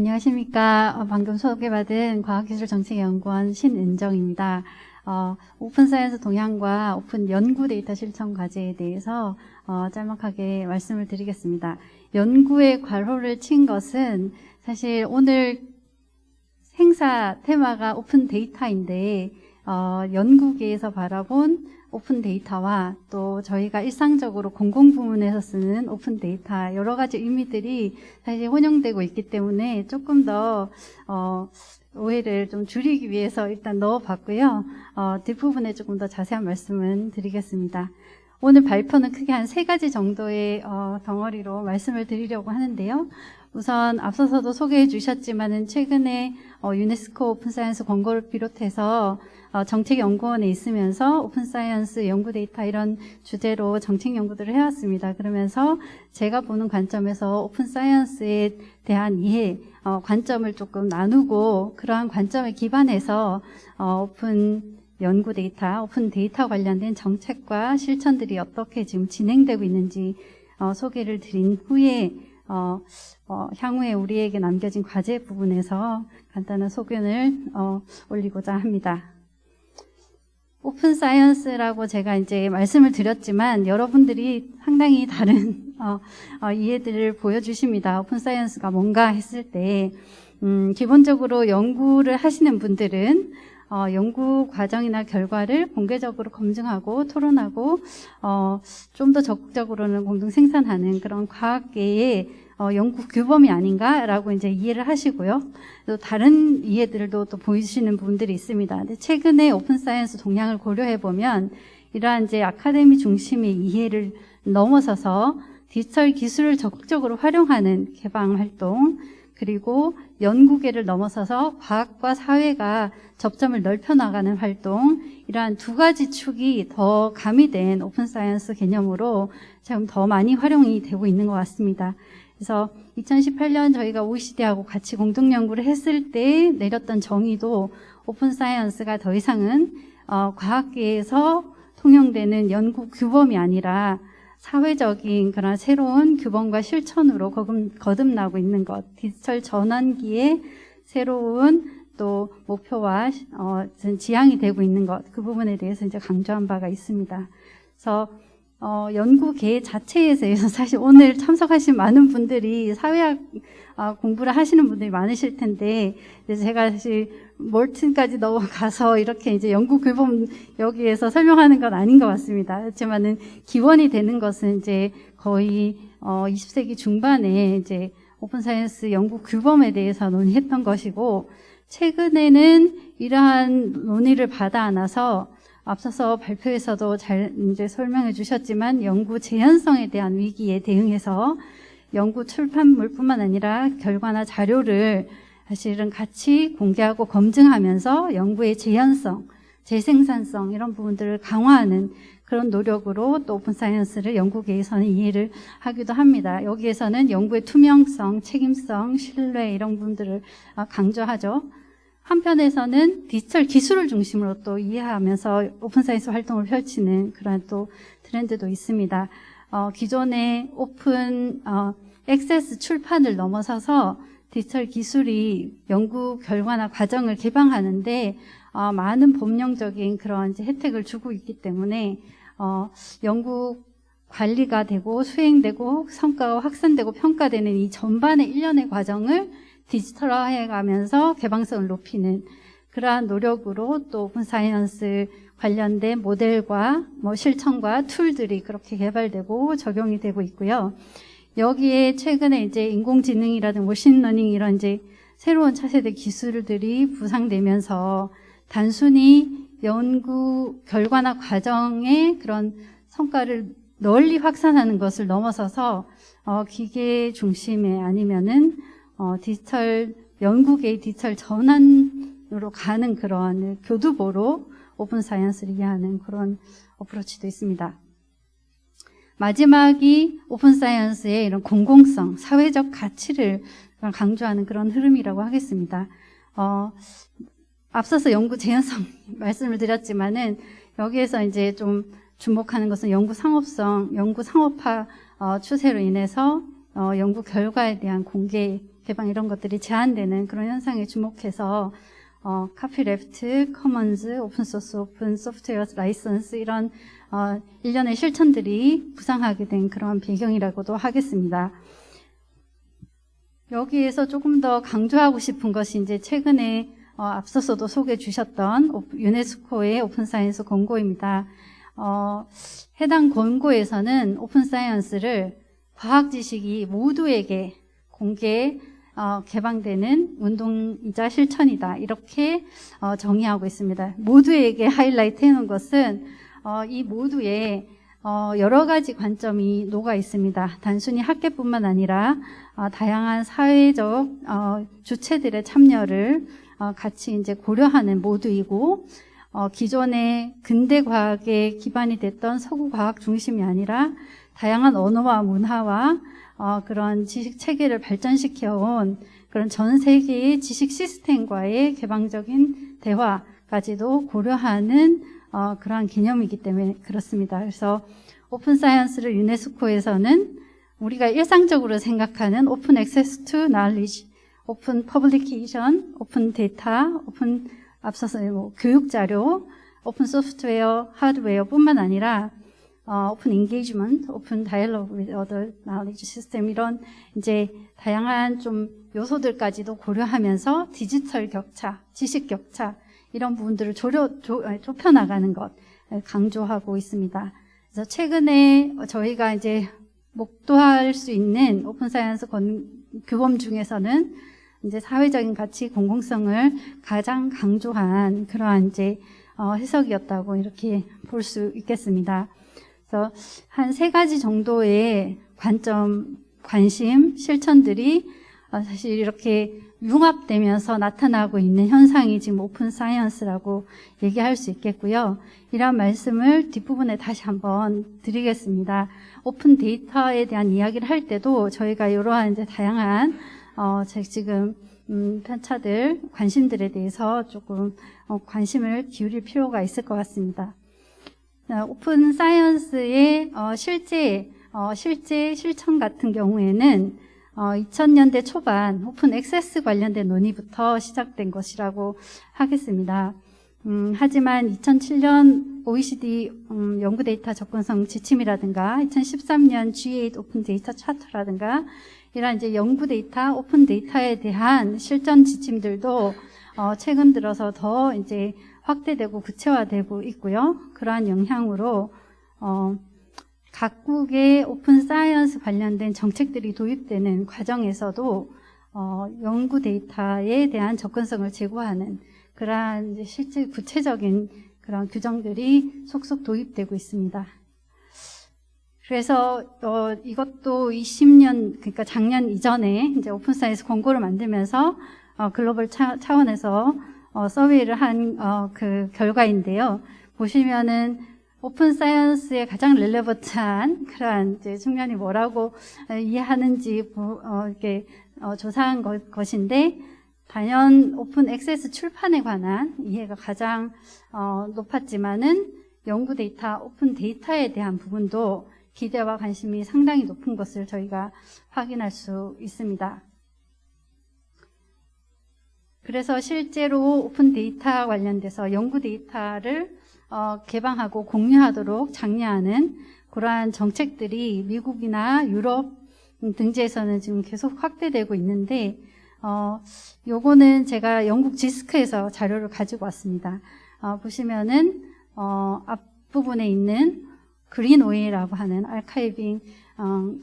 안녕하십니까. 방금 소개받은 과학기술정책연구원 신은정입니다. 오픈사이언스 동향과 오픈 연구 데이터 실천 과제에 대해서 짤막하게 말씀을 드리겠습니다. 연구에 괄호를 친 것은 사실 오늘 행사 테마가 오픈 데이터인데 연구계에서 바라본 오픈 데이터와 또 저희가 일상적으로 공공부문에서 쓰는 오픈 데이터 여러 가지 의미들이 사실 혼용되고 있기 때문에 조금 더 오해를 좀 줄이기 위해서 일단 넣어봤고요. 뒷부분에 조금 더 자세한 말씀은 드리겠습니다. 오늘 발표는 크게 한 3가지 정도의 덩어리로 말씀을 드리려고 하는데요. 우선 앞서서도 소개해 주셨지만은 최근에 유네스코 오픈사이언스 권고를 비롯해서 정책연구원에 있으면서 오픈사이언스 연구 데이터 이런 주제로 정책 연구들을 해왔습니다. 그러면서 제가 보는 관점에서 오픈사이언스에 대한 이해, 관점을 조금 나누고 그러한 관점에 기반해서 오픈 연구 데이터, 오픈 데이터 관련된 정책과 실천들이 어떻게 지금 진행되고 있는지 소개를 드린 후에 향후에 우리에게 남겨진 과제 부분에서 간단한 소견을 올리고자 합니다. 오픈 사이언스라고 제가 이제 말씀을 드렸지만 여러분들이 상당히 다른 이해들을 보여주십니다. 오픈 사이언스가 뭔가 했을 때 기본적으로 연구를 하시는 분들은 연구 과정이나 결과를 공개적으로 검증하고 토론하고 좀 더 적극적으로는 공동 생산하는 그런 과학계의 연구 규범이 아닌가라고 이제 이해를 하시고요. 또 다른 이해들도 또 보이시는 분들이 있습니다. 근데 최근에 오픈 사이언스 동향을 고려해 보면 이러한 이제 아카데미 중심의 이해를 넘어서서 디지털 기술을 적극적으로 활용하는 개방 활동, 그리고 연구계를 넘어서서 과학과 사회가 접점을 넓혀나가는 활동, 이러한 2가지 축이 더 가미된 오픈사이언스 개념으로 지금 더 많이 활용이 되고 있는 것 같습니다. 그래서 2018년 저희가 OECD하고 같이 공동연구를 했을 때 내렸던 정의도 오픈사이언스가 더 이상은 과학계에서 통용되는 연구 규범이 아니라 사회적인 그런 새로운 규범과 실천으로 거듭나고 있는 것, 디지털 전환기의 새로운 또 목표와 지향이 되고 있는 것, 그 부분에 대해서 이제 강조한 바가 있습니다. 그래서 연구계 자체에서 사실 오늘 참석하신 많은 분들이 사회학 공부를 하시는 분들이 많으실 텐데, 제가 사실 몰튼까지 넘어가서 이렇게 이제 연구 규범 여기에서 설명하는 건 아닌 것 같습니다. 그렇지만은 기원이 되는 것은 이제 거의 20세기 중반에 이제 오픈사이언스 연구 규범에 대해서 논의했던 것이고, 최근에는 이러한 논의를 받아 안아서 앞서서 발표에서도 잘 이제 설명해 주셨지만 연구 재현성에 대한 위기에 대응해서 연구 출판물뿐만 아니라 결과나 자료를 사실은 같이 공개하고 검증하면서 연구의 재현성, 재생산성 이런 부분들을 강화하는 그런 노력으로 또 오픈사이언스를 연구계에서는 이해를 하기도 합니다. 여기에서는 연구의 투명성, 책임성, 신뢰 이런 부분들을 강조하죠. 한편에서는 디지털 기술을 중심으로 또 이해하면서 오픈사이언스 활동을 펼치는 그런 또 트렌드도 있습니다. 기존의 오픈 액세스 출판을 넘어서서 디지털 기술이 연구 결과나 과정을 개방하는데 많은 법령적인 그런 이제 혜택을 주고 있기 때문에 연구 관리가 되고 수행되고 성과가 확산되고 평가되는 이 전반의 일련의 과정을 디지털화해 가면서 개방성을 높이는 그러한 노력으로 또 오픈사이언스 관련된 모델과 실천과 툴들이 그렇게 개발되고 적용이 되고 있고요. 여기에 최근에 이제 인공지능이라든 머신러닝 이런 이제 새로운 차세대 기술들이 부상되면서 단순히 연구 결과나 과정의 그런 성과를 널리 확산하는 것을 넘어서서 기계 중심의 아니면은 디지털 연구계의 디지털 전환으로 가는 그런 교두보로 오픈 사이언스를 이해하는 그런 어프로치도 있습니다. 마지막이 오픈 사이언스의 이런 공공성, 사회적 가치를 강조하는 그런 흐름이라고 하겠습니다. 앞서서 연구 재현성 말씀을 드렸지만은 여기에서 이제 좀 주목하는 것은 연구 상업성, 연구 상업화 추세로 인해서 연구 결과에 대한 공개 개방 이런 것들이 제한되는 그런 현상에 주목해서 카피래프트, 커먼즈, 오픈소스, 오픈 소프트웨어 라이선스 이런 일련의 실천들이 부상하게 된 그런 배경이라고도 하겠습니다. 여기에서 조금 더 강조하고 싶은 것이 이제 최근에 앞서서도 소개해 주셨던 유네스코의 오픈사이언스 권고입니다. 해당 권고에서는 오픈사이언스를 과학 지식이 모두에게 공개 개방되는 운동이자 실천이다. 이렇게 정의하고 있습니다. 모두에게 하이라이트 해놓은 것은 이 모두에 여러 가지 관점이 녹아 있습니다. 단순히 학계뿐만 아니라 다양한 사회적 주체들의 참여를 같이 이제 고려하는 모두이고 기존의 근대 과학에 기반이 됐던 서구 과학 중심이 아니라 다양한 언어와 문화와 그런 지식 체계를 발전시켜온 그런 전 세계의 지식 시스템과의 개방적인 대화까지도 고려하는 그러한 개념이기 때문에 그렇습니다. 그래서 오픈 사이언스를 유네스코에서는 우리가 일상적으로 생각하는 오픈 액세스 투 knowledge, 오픈 퍼블리케이션, 오픈 데이터, 오픈 앞서서 교육 자료, 오픈 소프트웨어, 하드웨어뿐만 아니라 오픈 인게이지먼트, 오픈 다이얼로그 with other knowledge system 이런 이제 다양한 좀 요소들까지도 고려하면서 디지털 격차, 지식 격차 이런 부분들을 좁혀 나가는 것 강조하고 있습니다. 그래서 최근에 저희가 이제 목도할 수 있는 오픈 사이언스 규범 중에서는 이제 사회적인 가치 공공성을 가장 강조한 그러한 이제 해석이었다고 이렇게 볼 수 있겠습니다. 그래서 한 3가지 정도의 관점, 관심, 실천들이 사실 이렇게 융합되면서 나타나고 있는 현상이 지금 오픈 사이언스라고 얘기할 수 있겠고요. 이런 말씀을 뒷부분에 다시 한번 드리겠습니다. 오픈 데이터에 대한 이야기를 할 때도 저희가 이러한 이제 다양한 지금 편차들, 관심들에 대해서 조금 관심을 기울일 필요가 있을 것 같습니다. 오픈 사이언스의 실제 실천 같은 경우에는 2000년대 초반 오픈 액세스 관련된 논의부터 시작된 것이라고 하겠습니다. 하지만 2007년 OECD 연구 데이터 접근성 지침이라든가 2013년 G8 오픈 데이터 차트라든가 이런 이제 연구 데이터, 오픈 데이터에 대한 실전 지침들도 최근 들어서 더 이제 확대되고 구체화되고 있고요. 그러한 영향으로 각국의 오픈 사이언스 관련된 정책들이 도입되는 과정에서도 연구 데이터에 대한 접근성을 제고하는 그러한 이제 실제 구체적인 그런 규정들이 속속 도입되고 있습니다. 그래서 이것도 20년 그러니까 작년 이전에 이제 오픈 사이언스 권고를 만들면서 글로벌 차원에서 서웨이를 한 그 결과인데요. 보시면은 오픈 사이언스의 가장 렐레번트한 그러한 이제 측면이 뭐라고 이해하는지 이렇게 조사한 것인데 단연 오픈 액세스 출판에 관한 이해가 가장 높았지만은 연구 데이터, 오픈 데이터에 대한 부분도 기대와 관심이 상당히 높은 것을 저희가 확인할 수 있습니다. 그래서 실제로 오픈 데이터 관련돼서 연구 데이터를 개방하고 공유하도록 장려하는 그러한 정책들이 미국이나 유럽 등지에서는 지금 계속 확대되고 있는데 요거는 제가 영국 지스크에서 자료를 가지고 왔습니다. 보시면은 앞부분에 있는 그린오이라고 하는 아카이빙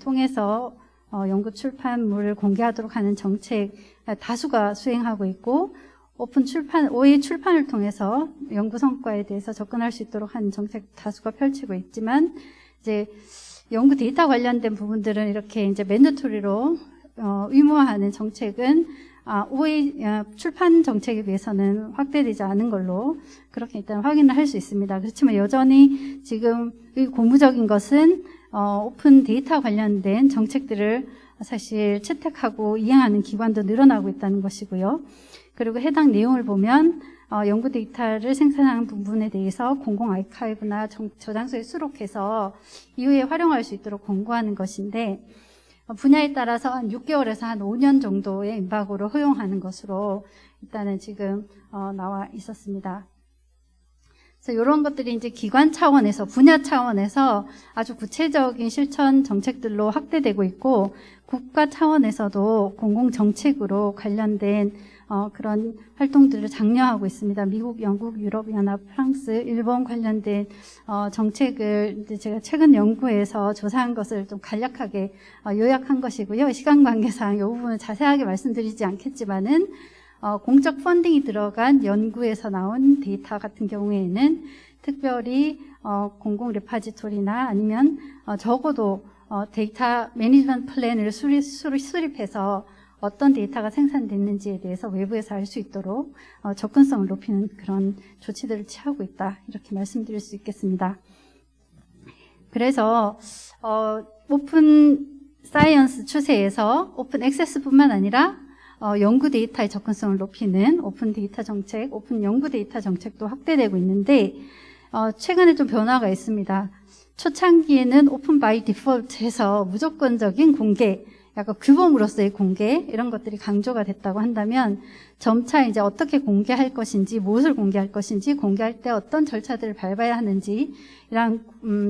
통해서 연구 출판물을 공개하도록 하는 정책 다수가 수행하고 있고 오픈 출판, 오해 출판을 통해서 연구 성과에 대해서 접근할 수 있도록 하는 정책 다수가 펼치고 있지만 이제 연구 데이터 관련된 부분들은 이렇게 이제 맨더토리로 의무화하는 정책은 오해 출판 정책에 비해서는 확대되지 않은 걸로 그렇게 일단 확인을 할 수 있습니다. 그렇지만 여전히 지금 고무적인 것은 오픈 데이터 관련된 정책들을 사실 채택하고 이행하는 기관도 늘어나고 있다는 것이고요. 그리고 해당 내용을 보면 연구 데이터를 생산하는 부분에 대해서 공공 아카이브나 저장소에 수록해서 이후에 활용할 수 있도록 권고하는 것인데 분야에 따라서 한 6개월에서 한 5년 정도의 임박으로 허용하는 것으로 일단은 지금 나와 있었습니다. 그래서 이런 것들이 이제 기관 차원에서, 분야 차원에서 아주 구체적인 실천 정책들로 확대되고 있고, 국가 차원에서도 공공정책으로 관련된 그런 활동들을 장려하고 있습니다. 미국, 영국, 유럽연합, 프랑스, 일본 관련된 정책을 이제 제가 최근 연구에서 조사한 것을 좀 간략하게 요약한 것이고요. 시간 관계상 이 부분을 자세하게 말씀드리지 않겠지만은 공적 펀딩이 들어간 연구에서 나온 데이터 같은 경우에는 특별히 공공 레파지토리나 아니면 적어도 데이터 매니지먼트 플랜을 수립해서 어떤 데이터가 생산됐는지에 대해서 외부에서 알 수 있도록 접근성을 높이는 그런 조치들을 취하고 있다, 이렇게 말씀드릴 수 있겠습니다. 그래서 오픈 사이언스 추세에서 오픈 액세스뿐만 아니라 연구 데이터의 접근성을 높이는 오픈 데이터 정책, 오픈 연구 데이터 정책도 확대되고 있는데 최근에 좀 변화가 있습니다. 초창기에는 오픈 바이 디폴트해서 무조건적인 공개, 약간 규범으로서의 공개, 이런 것들이 강조가 됐다고 한다면 점차 이제 어떻게 공개할 것인지, 무엇을 공개할 것인지, 공개할 때 어떤 절차들을 밟아야 하는지 이런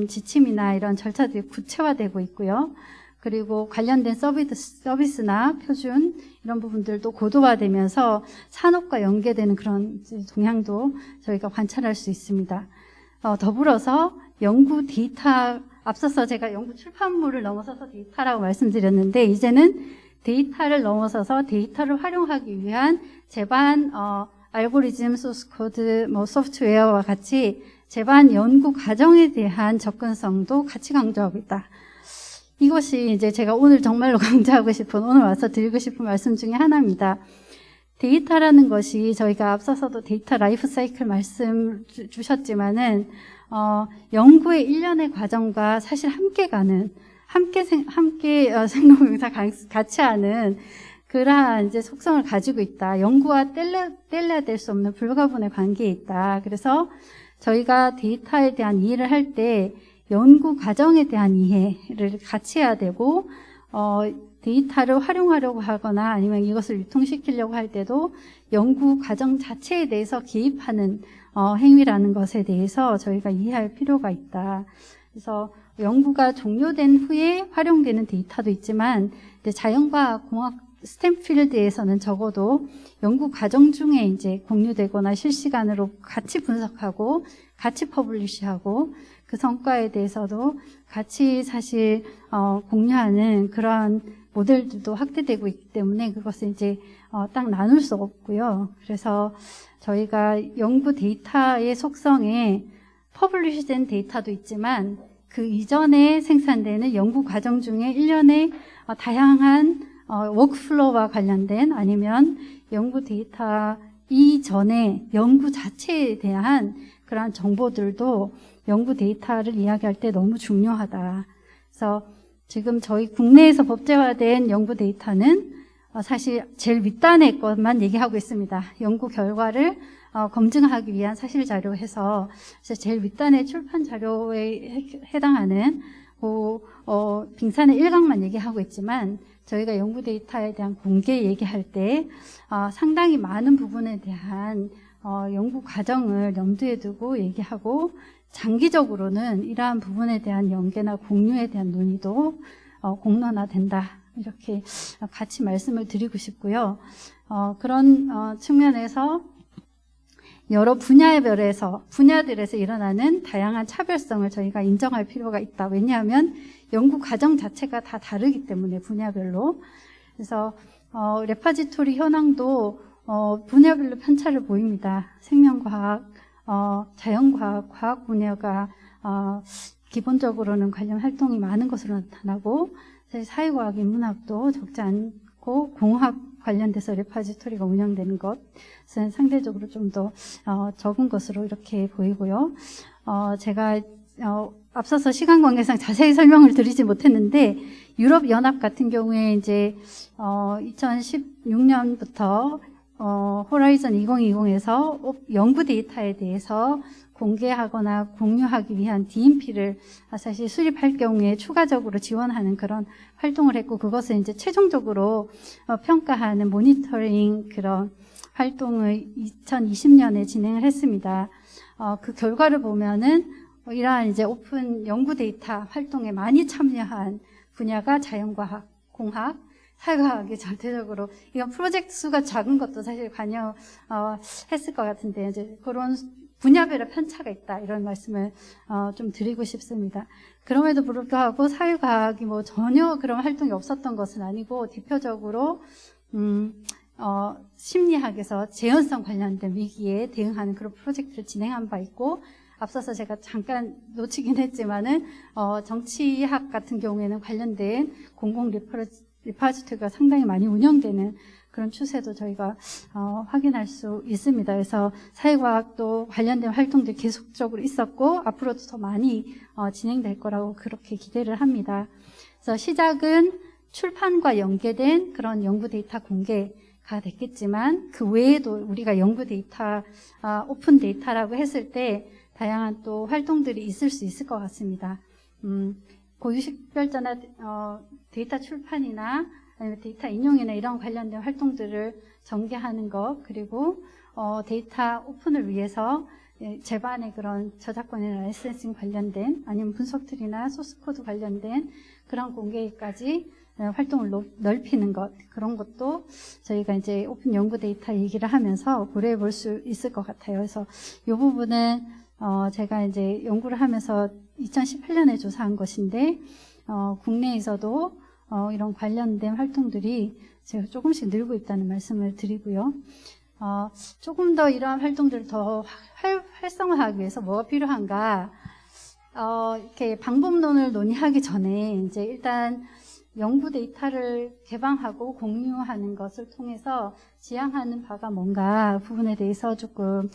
지침이나 이런 절차들이 구체화되고 있고요. 그리고 관련된 서비스나 표준 이런 부분들도 고도화되면서 산업과 연계되는 그런 동향도 저희가 관찰할 수 있습니다. 더불어서 연구 데이터, 앞서서 제가 연구 출판물을 넘어서서 데이터라고 말씀드렸는데, 이제는 데이터를 넘어서서 데이터를 활용하기 위한 제반 알고리즘, 소스코드, 소프트웨어와 같이 제반 연구 과정에 대한 접근성도 같이 강조하고 있다. 이것이 이제 제가 오늘 정말로 강조하고 싶은, 오늘 와서 드리고 싶은 말씀 중에 하나입니다. 데이터라는 것이 저희가 앞서서도 데이터 라이프 사이클 말씀 주셨지만은 연구의 일련의 과정과 사실 함께 가는, 함께 생동명사 같이 하는 그러한 이제 속성을 가지고 있다. 연구와 뗄래야 될 수 없는 불가분의 관계에 있다. 그래서 저희가 데이터에 대한 이해를 할 때 연구 과정에 대한 이해를 같이 해야 되고, 데이터를 활용하려고 하거나 아니면 이것을 유통시키려고 할 때도 연구 과정 자체에 대해서 개입하는 행위라는 것에 대해서 저희가 이해할 필요가 있다. 그래서 연구가 종료된 후에 활용되는 데이터도 있지만, 자연과학, 공학, 스템 필드에서는 적어도 연구 과정 중에 이제 공유되거나 실시간으로 같이 분석하고 같이 퍼블리시하고 그 성과에 대해서도 같이 사실 공유하는 그러한 모델들도 확대되고 있기 때문에 그것을 이제 딱 나눌 수 없고요. 그래서 저희가 연구 데이터의 속성에 퍼블리시된 데이터도 있지만 그 이전에 생산되는 연구 과정 중에 일련의 다양한 워크플로우와 관련된, 아니면 연구 데이터 이전에 연구 자체에 대한 그러한 정보들도 연구 데이터를 이야기할 때 너무 중요하다. 그래서 지금 저희 국내에서 법제화된 연구 데이터는 사실 제일 윗단의 것만 얘기하고 있습니다. 연구 결과를 검증하기 위한 사실 자료해서 제일 윗단의 출판 자료에 해당하는 빙산의 일각만 얘기하고 있지만, 저희가 연구 데이터에 대한 공개 얘기할 때 상당히 많은 부분에 대한 연구 과정을 염두에 두고 얘기하고, 장기적으로는 이러한 부분에 대한 연계나 공유에 대한 논의도 공론화된다, 이렇게 같이 말씀을 드리고 싶고요. 그런 측면에서 여러 분야들에서 일어나는 다양한 차별성을 저희가 인정할 필요가 있다. 왜냐하면 연구 과정 자체가 다 다르기 때문에, 분야별로. 그래서 레파지토리 현황도 분야별로 편차를 보입니다. 생명과학, 자연과학, 과학 분야가 기본적으로는 관련 활동이 많은 것으로 나타나고, 사회과학, 인문학도 적지 않고, 공학 관련돼서 레파지토리가 운영되는 것은 상대적으로 좀 더 적은 것으로 이렇게 보이고요. 제가 앞서서 시간 관계상 자세히 설명을 드리지 못했는데, 유럽연합 같은 경우에 이제 2016년부터 호라이즌 2020에서 연구 데이터에 대해서 공개하거나 공유하기 위한 DMP를 사실 수립할 경우에 추가적으로 지원하는 그런 활동을 했고, 그것을 이제 최종적으로 평가하는 모니터링 그런 활동을 2020년에 진행을 했습니다. 그 결과를 보면은 이러한 이제 오픈 연구 데이터 활동에 많이 참여한 분야가 자연과학, 공학, 사회과학이 전체적으로, 이건 프로젝트 수가 작은 것도 사실 관여했을 것 같은데, 이제 그런 분야별의 편차가 있다, 이런 말씀을 좀 드리고 싶습니다. 그럼에도 불구하고 사회과학이 뭐 전혀 그런 활동이 없었던 것은 아니고, 대표적으로 심리학에서 재현성 관련된 위기에 대응하는 그런 프로젝트를 진행한 바 있고, 앞서서 제가 잠깐 놓치긴 했지만은 정치학 같은 경우에는 관련된 공공 리퍼지토리가 상당히 많이 운영되는 그런 추세도 저희가 확인할 수 있습니다. 그래서 사회과학도 관련된 활동들이 계속적으로 있었고, 앞으로도 더 많이 진행될 거라고 그렇게 기대를 합니다. 그래서 시작은 출판과 연계된 그런 연구 데이터 공개가 됐겠지만, 그 외에도 우리가 연구 데이터, 오픈 데이터라고 했을 때 다양한 또 활동들이 있을 수 있을 것 같습니다. 고유식별자나 데이터 출판이나 아니면 데이터 인용이나 이런 관련된 활동들을 전개하는 것, 그리고 데이터 오픈을 위해서 제반의 그런 저작권이나 라이센싱 관련된, 아니면 분석틀이나 소스코드 관련된 그런 공개까지 활동을 넓히는 것, 그런 것도 저희가 이제 오픈 연구 데이터 얘기를 하면서 고려해 볼 수 있을 것 같아요. 그래서 이 부분은 제가 이제 연구를 하면서 2018년에 조사한 것인데, 국내에서도 이런 관련된 활동들이 제가 조금씩 늘고 있다는 말씀을 드리고요. 조금 더 이러한 활동들을 더 활성화하기 위해서 뭐가 필요한가? 이렇게 방법론을 논의하기 전에 이제 일단 연구 데이터를 개방하고 공유하는 것을 통해서 지향하는 바가 뭔가 부분에 대해서 조금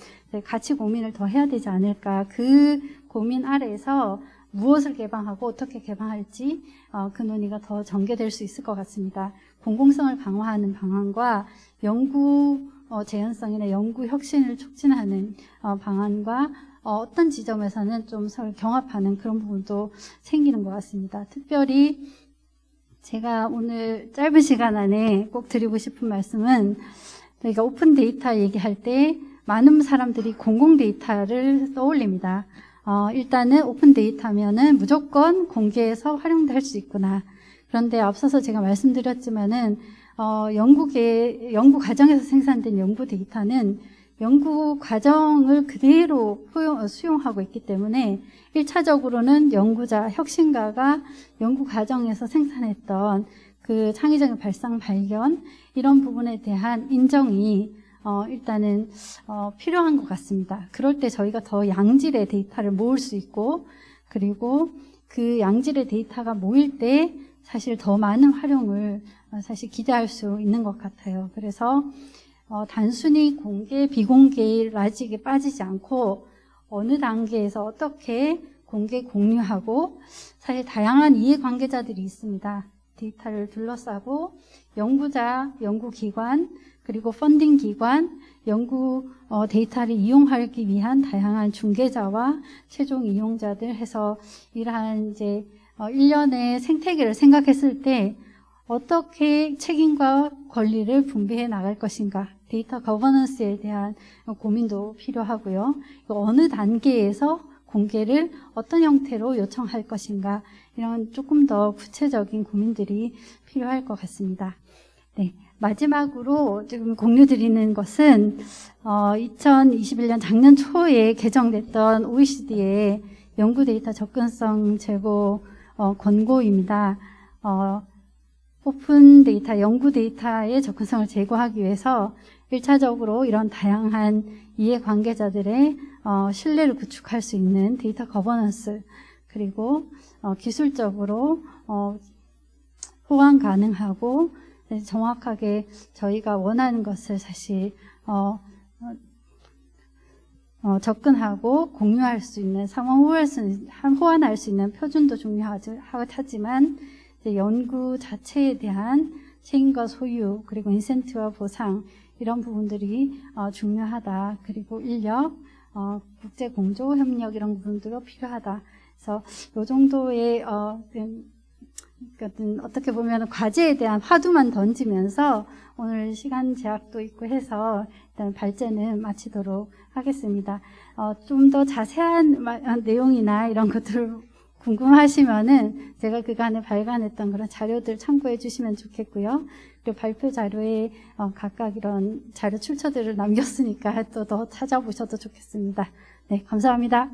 같이 고민을 더 해야 되지 않을까. 그 고민 아래에서 무엇을 개방하고 어떻게 개방할지 그 논의가 더 전개될 수 있을 것 같습니다. 공공성을 강화하는 방안과 연구 재현성이나 연구 혁신을 촉진하는 방안과 어떤 지점에서는 좀 서로 경합하는 그런 부분도 생기는 것 같습니다. 특별히 제가 오늘 짧은 시간 안에 꼭 드리고 싶은 말씀은, 저희가 오픈 데이터 얘기할 때 많은 사람들이 공공 데이터를 떠올립니다. 일단은 오픈 데이터면은 무조건 공개해서 활용될 수 있구나. 그런데 앞서서 제가 말씀드렸지만은 연구 과정에서 생산된 연구 데이터는 연구 과정을 그대로 수용하고 있기 때문에 1차적으로는 연구자, 혁신가가 연구 과정에서 생산했던 그 창의적인 발상, 발견, 이런 부분에 대한 인정이 일단은 필요한 것 같습니다. 그럴 때 저희가 더 양질의 데이터를 모을 수 있고, 그리고 그 양질의 데이터가 모일 때 사실 더 많은 활용을 사실 기대할 수 있는 것 같아요. 그래서 단순히 공개, 비공개의 라직에 빠지지 않고 어느 단계에서 어떻게 공개, 공유하고, 사실 다양한 이해관계자들이 있습니다. 데이터를 둘러싸고 연구자, 연구기관, 그리고 펀딩기관, 연구 데이터를 이용하기 위한 다양한 중개자와 최종 이용자들 해서 이러한 이제 일련의 생태계를 생각했을 때 어떻게 책임과 권리를 분배해 나갈 것인가, 데이터 거버넌스에 대한 고민도 필요하고요. 어느 단계에서 공개를 어떤 형태로 요청할 것인가, 이런 조금 더 구체적인 고민들이 필요할 것 같습니다. 네, 마지막으로 지금 공유드리는 것은 2021년 작년 초에 개정됐던 OECD의 연구 데이터 접근성 제고 권고입니다. 오픈 데이터, 연구 데이터의 접근성을 제고하기 위해서 1차적으로 이런 다양한 이해관계자들의 신뢰를 구축할 수 있는 데이터 거버넌스, 그리고 기술적으로 호환 가능하고 정확하게 저희가 원하는 것을 사실 접근하고 공유할 수 있는, 상호 호환할 수 있는 표준도 중요하지만 연구 자체에 대한 책임과 소유, 그리고 인센티브와 보상, 이런 부분들이 중요하다. 그리고 인력, 국제 공조 협력 이런 부분도 필요하다. 그래서 이 정도의 어떻게 보면 과제에 대한 화두만 던지면서 오늘 시간 제약도 있고 해서 일단 발제는 마치도록 하겠습니다. 좀 더 자세한 내용이나 이런 것들 궁금하시면은 제가 그간에 발간했던 그런 자료들 참고해 주시면 좋겠고요. 그리고 발표 자료에 각각 이런 자료 출처들을 남겼으니까 또 더 찾아보셔도 좋겠습니다. 네, 감사합니다.